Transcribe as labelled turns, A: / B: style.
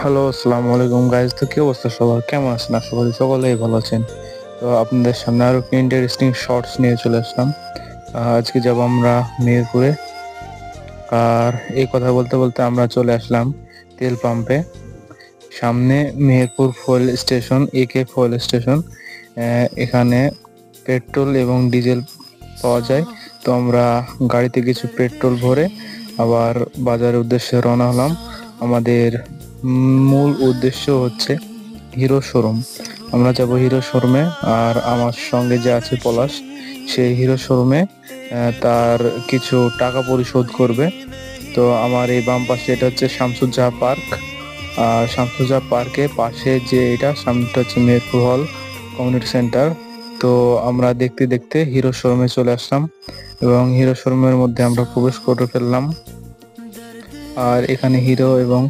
A: Hello, আসসালামু আলাইকুম guys. তো কি অবস্থা সবার? কেমন আছেন? আশা করি সকলেই ভালো আছেন। তো আপনাদের সামনে আরো একটি ইন্টারেস্টিং শর্টস নিয়ে চলে আসলাম। আজকে যাব আমরা মেহেরপুরে। আর এই কথা বলতে বলতে আমরা চলে আসলাম তেল পাম্পে। সামনে মেহেরপুর ফুয়েল স্টেশন, একে ফুয়েল স্টেশন। এখানে পেট্রোল এবং ডিজেল পাওয়া যায়। তো আমরা গাড়িতে কিছু পেট্রোল ভরে আবার বাজারের উদ্দেশ্যে রওনা হলাম। আমাদের মূল উদ্দেশ্য হচ্ছে হিরো শোরুম। আমরা যাব হিরো শোরুমে। আর আমার সঙ্গে যে আছে পলাশ, সেই হিরো শোরুমে তার কিছু টাকা পরিশোধ করবে। তো আমার এই বাম পাশে এটা হচ্ছে শামসুজ্জাহা পার্ক। আর শামসুজ্জাহা পার্কের পাশে যে এটা সামনেটা হচ্ছে মেহেরপুর হল কমিউনিটি সেন্টার। তো আমরা দেখতে দেখতে হিরো শোরুমে চলে আসলাম এবং হিরো শোরুমের মধ্যে আমরা প্রবেশ করে ফেললাম। আর এখানে হিরো এবং